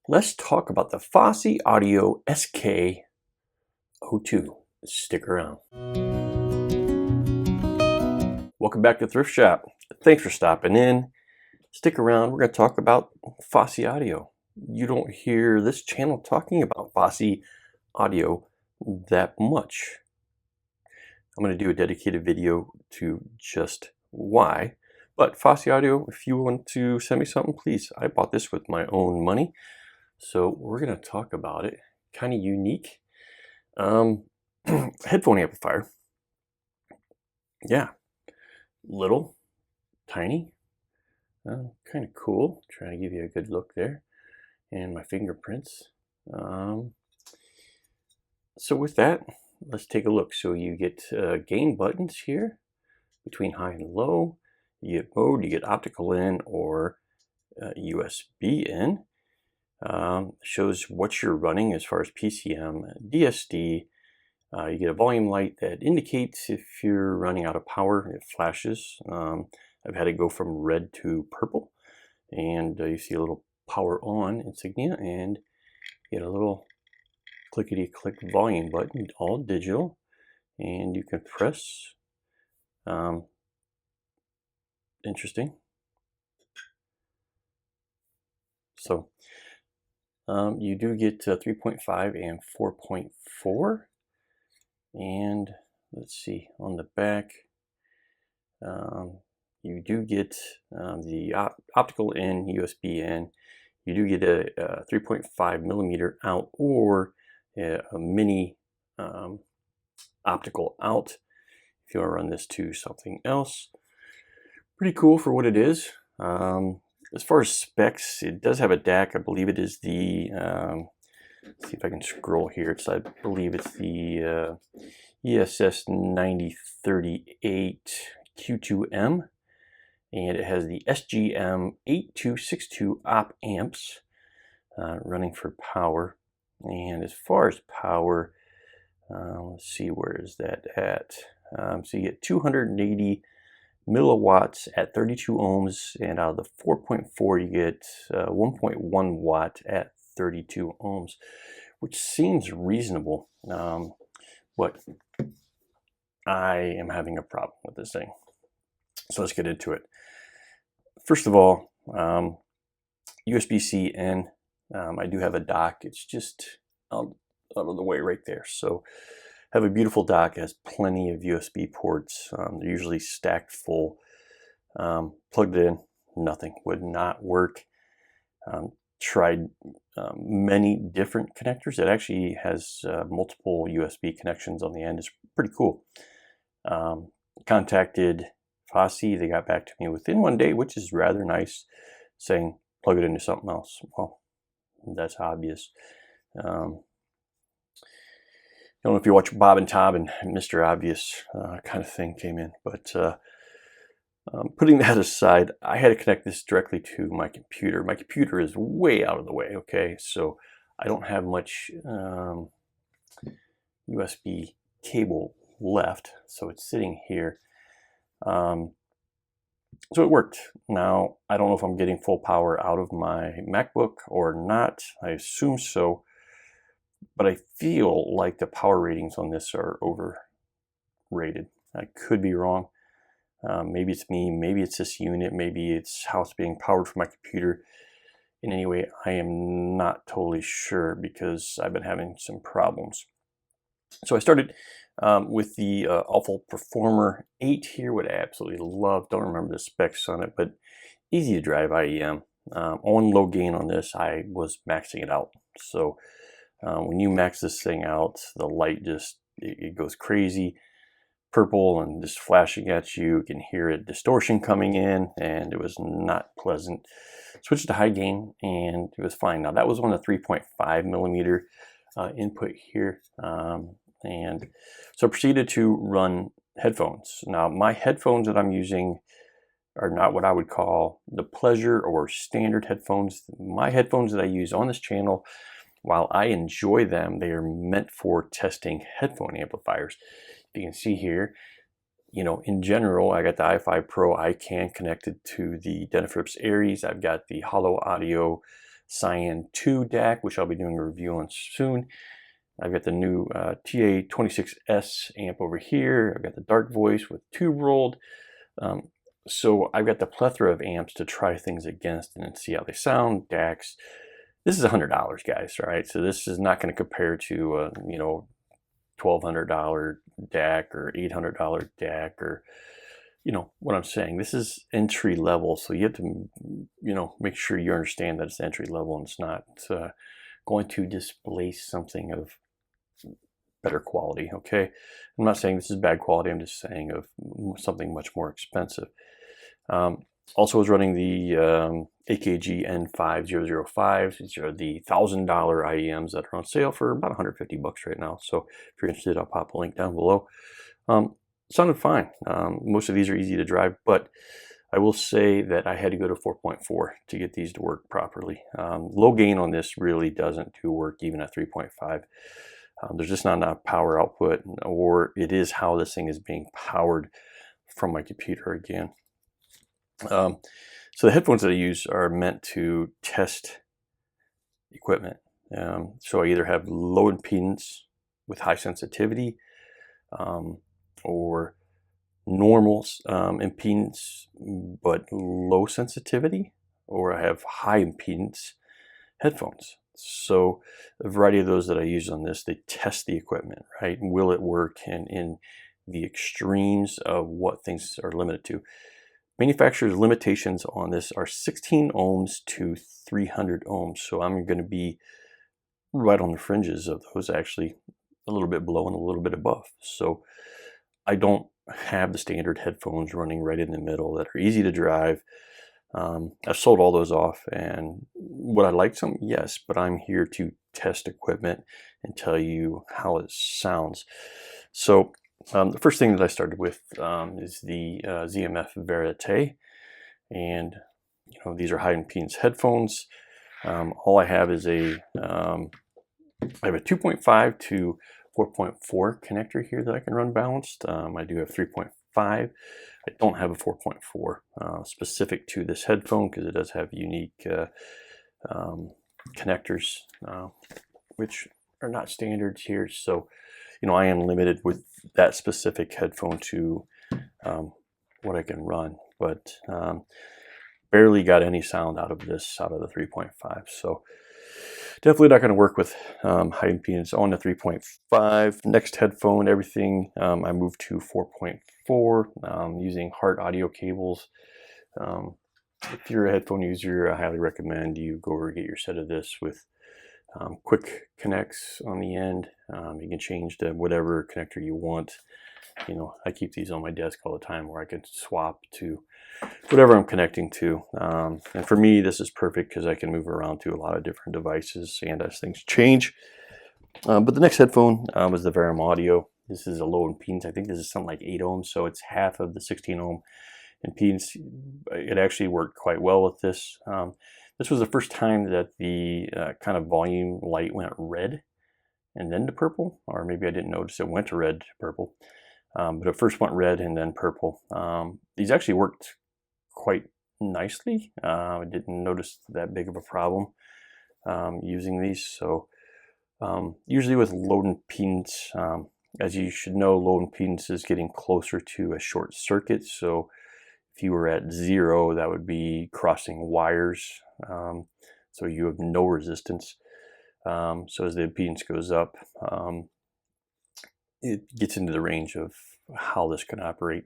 let's talk about the Fosi Audio SK02. Stick around. Welcome back to Thrift Shop. Thanks for stopping in. Stick around. We're going to talk about Fosi Audio. You don't hear this channel talking about Fosi Audio that much. I'm going to do a dedicated video to just why. But Fosi Audio, if you want to send me something, please. I bought this with my own money. So we're going to talk about it. Kind of unique. Headphone amplifier. Yeah. Little. Tiny. Kind of cool. Trying to give you a good look there. And my fingerprints. So with that, let's take a look. So you get gain buttons here between high and low. You get mode, you get optical in or USB in. Shows what you're running as far as PCM, DSD. You get a volume light that indicates if you're running out of power. It flashes. I've had it go from red to purple. And you see a little power on insignia and you get a little clickety-click volume button, all digital, and you can press. Interesting. So you do get 3.5 and 4.4, and let's see on the back. You do get the optical in, USB in. You do get a 3.5 millimeter out or a mini optical out if you want to run this to something else. Pretty cool for what it is. As far as specs, it does have a DAC. I believe it is the, let's see if I can scroll here. I believe it's the ESS 9038 Q2M. And it has the SGM 8262 op amps running for power. And as far as power, let's see, where is that at? So you get 280 milliwatts at 32 ohms, and out of the 4.4 you get 1.1 watt at 32 ohms, which seems reasonable, but I am having a problem with this thing. So let's get into it. First of all, USB-C in. I do have a dock. It's just out of the way right there. So I have a beautiful dock. It has plenty of USB ports. They're usually stacked full. Plugged it in, nothing. Would not work. Tried many different connectors. It actually has multiple USB connections on the end. It's pretty cool. Contacted Fosi. They got back to me within 1 day, which is rather nice, saying plug it into something else. Well, that's obvious. I don't know if you watch Bob and Tom and Mr. Obvious kind of thing came in, but putting that aside, I had to connect this directly to my computer. My computer is way out of the way, okay? So I don't have much USB cable left, so it's sitting here. So it worked. Now, I don't know if I'm getting full power out of my MacBook or not. I assume so, but I feel like the power ratings on this are overrated. I could be wrong. Maybe it's me, maybe it's this unit, maybe it's how it's being powered from my computer. In any way, I am not totally sure because I've been having some problems. So I started with the Awful Performer 8 here, what I absolutely love. Don't remember the specs on it, but easy to drive IEM. On low gain on this, I was maxing it out. So when you max this thing out, the light just, it goes crazy. Purple and just flashing at you. You can hear a distortion coming in, and it was not pleasant. Switched to high gain, and it was fine. Now that was on the 3.5 millimeter input here. And so I proceeded to run headphones. Now my headphones that I'm using are not what I would call the pleasure or standard headphones. My headphones that I use on this channel, while I enjoy them, they are meant for testing headphone amplifiers. You can see here, you know, in general, I got the IFI Pro Ican connected to the Denefrips Ares. I've got the Holo audio Cyan 2 DAC, which I'll be doing a review on soon. I've got the new TA26S amp over here. I've got the Darkvoice with tube rolled. So I've got the plethora of amps to try things against and see how they sound. DACs. This is $100, guys. All right, so this is not going to compare to you know, $1,200 DAC or $800 DAC, or you know what I'm saying. This is entry level, so you have to, you know, make sure you understand that it's entry level and it's not going to displace something of better quality. Okay, I'm not saying this is bad quality. I'm just saying of something much more expensive. Also was running the AKG N5005. These are the $1,000 IEMs that are on sale for about $150 right now. So if you're interested, I'll pop a link down below. Sounded fine. Most of these are easy to drive, but I will say that I had to go to 4.4 to get these to work properly. Low gain on this really doesn't do work even at 3.5. There's just not enough power output, or it is how this thing is being powered from my computer again. So the headphones that I use are meant to test equipment. So I either have low impedance with high sensitivity, or normal impedance but low sensitivity, or I have high impedance headphones. So a variety of those that I use on this, they test the equipment, right? Will it work? And in the extremes of what things are limited to. Manufacturer's limitations on this are 16 ohms to 300 ohms. So I'm going to be right on the fringes of those, actually a little bit below and a little bit above. So I don't have the standard headphones running right in the middle that are easy to drive. I've sold all those off, and would I like some? Yes, but I'm here to test equipment and tell you how it sounds. So the first thing that I started with is the ZMF Verite, and you know, these are high impedance headphones. All I have is I have a 2.5 to 4.4 connector here that I can run balanced. I do have 3.5. I don't have a 4.4 specific to this headphone because it does have unique connectors, which are not standards here. So, you know, I am limited with that specific headphone to what I can run, but barely got any sound out of this, out of the 3.5. So definitely not going to work with high impedance on the 3.5. Next headphone, everything I moved to 4.4 using Hart audio cables. If you're a headphone user, I highly recommend you go over and get your set of this with quick connects on the end. You can change to whatever connector you want. You know, I keep these on my desk all the time where I can swap to whatever I'm connecting to. And for me, this is perfect because I can move around to a lot of different devices and as things change. But the next headphone was the Verum Audio. This is a low impedance. I think this is something like 8 ohms, so it's half of the 16 ohm impedance. It actually worked quite well with this. This was the first time that the kind of volume light went red and then to purple, or maybe I didn't notice it went to red to purple. But it first went red and then purple. These actually worked quite nicely. I didn't notice that big of a problem using these. So usually with low impedance, as you should know, low impedance is getting closer to a short circuit. So if you were at 0, that would be crossing wires. So you have no resistance. So as the impedance goes up, it gets into the range of how this can operate.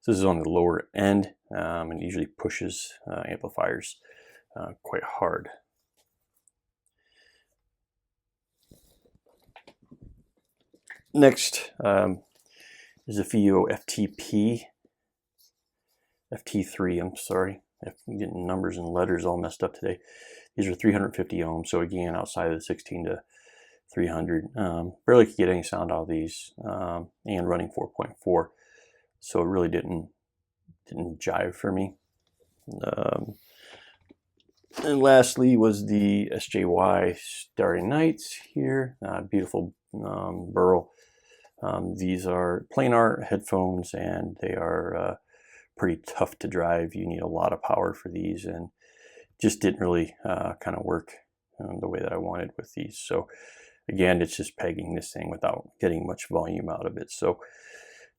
So this is on the lower end, and usually pushes amplifiers quite hard. Next is the FIO FT3, I'm sorry. I'm getting numbers and letters all messed up today. These are 350 ohms, so again, outside of the 16 to 300. Barely could get any sound out of these, and running 4.4, so it really didn't jive for me. And lastly was the SJY Starry Nights here. Beautiful burl. These are planar headphones, and they are pretty tough to drive. You need a lot of power for these, and just didn't really kind of work the way that I wanted with these. So again, it's just pegging this thing without getting much volume out of it. So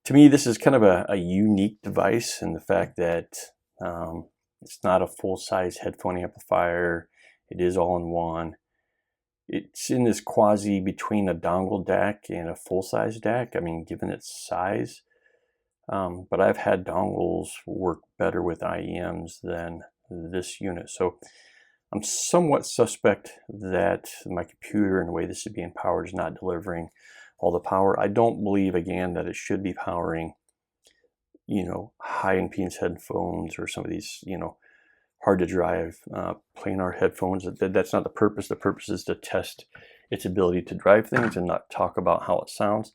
to me, this is kind of a unique device in the fact that it's not a full-size headphone amplifier. It is all-in-one. It's in this quasi between a dongle DAC and a full-size DAC, I mean, given its size. But I've had dongles work better with IEMs than this unit. So I'm somewhat suspect that my computer and the way this is being powered is not delivering all the power. I don't believe, again, that it should be powering, high impedance headphones or some of these, hard to drive planar headphones. That's not the purpose. The purpose is to test its ability to drive things and not talk about how it sounds.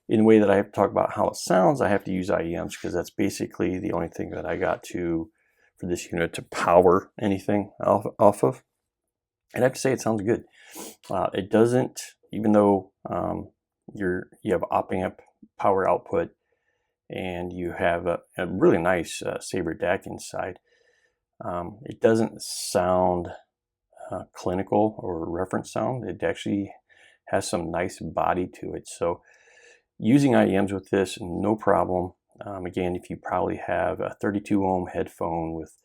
In the way that I have to talk about how it sounds, I have to use IEMs because that's basically the only thing that I got for this unit to power anything off of. And I have to say it sounds good. It doesn't, even though you have op-amp power output and you have a really nice Sabre DAC inside, it doesn't sound clinical or reference sound. It actually has some nice body to it. So using IEMs with this, no problem. Again, if you probably have a 32 ohm headphone with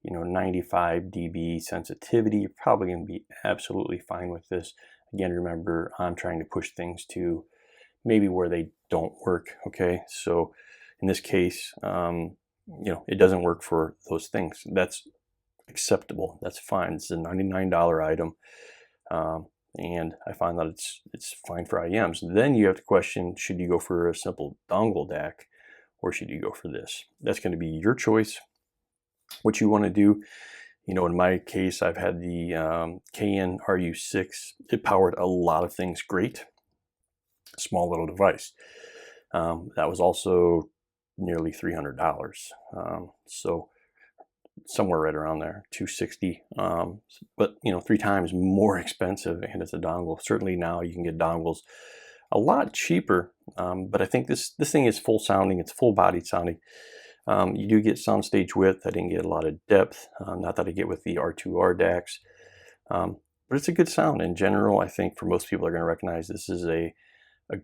95 dB sensitivity, you're probably going to be absolutely fine with this. Again, remember, I'm trying to push things to maybe where they don't work. Okay, so in this case, it doesn't work for those things. That's acceptable. That's fine. It's a $99 item, and I find that it's fine for IEMs. Then you have to question: should you go for a simple dongle DAC, or should you go for this? That's going to be your choice. What you want to do. In my case, I've had the Cayin RU6. It powered a lot of things great. Small little device. That was also nearly $300. So somewhere right around there, $260. But 3 times more expensive, and it's a dongle. Certainly now you can get dongles a lot cheaper. But I think this thing is full sounding. It's full bodied sounding. You do get soundstage width. I didn't get a lot of depth, not that I get with the R2R DACs, but it's a good sound in general. I think for most people are going to recognize this is a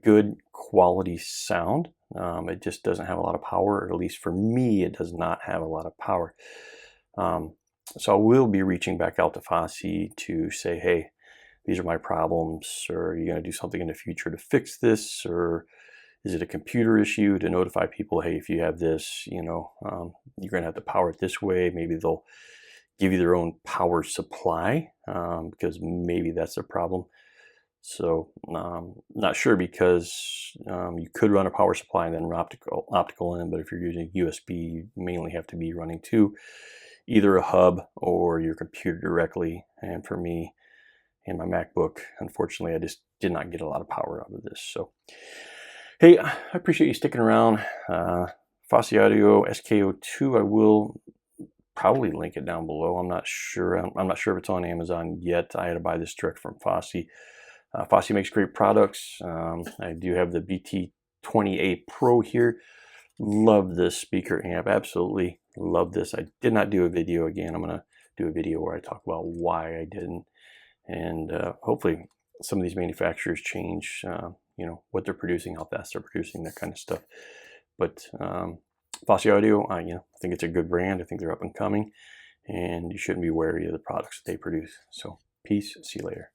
good quality sound. It just doesn't have a lot of power, or at least for me, it does not have a lot of power. So I will be reaching back out to Fosi to say, hey, these are my problems, or are you going to do something in the future to fix this, or is it a computer issue, to notify people, hey, if you have this, you're going to have to power it this way. Maybe they'll give you their own power supply, because maybe that's a problem. So not sure, because you could run a power supply and then optical in, but if you're using USB, you mainly have to be running to either a hub or your computer directly. And for me and my MacBook, unfortunately, I just did not get a lot of power out of this. So hey, I appreciate you sticking around. Fosi Audio SK02, I will probably link it down below. I'm not sure. I'm not sure if it's on Amazon yet. I had to buy this direct from Fosi. Fosi makes great products. I do have the BT20A Pro here. Love this speaker amp. Absolutely love this. I did not do a video. Again, I'm going to do a video where I talk about why I didn't. And hopefully some of these manufacturers change what they're producing, how fast they're producing, that kind of stuff. But Fosi Audio, I think it's a good brand. I think they're up and coming, and you shouldn't be wary of the products that they produce. So peace. See you later.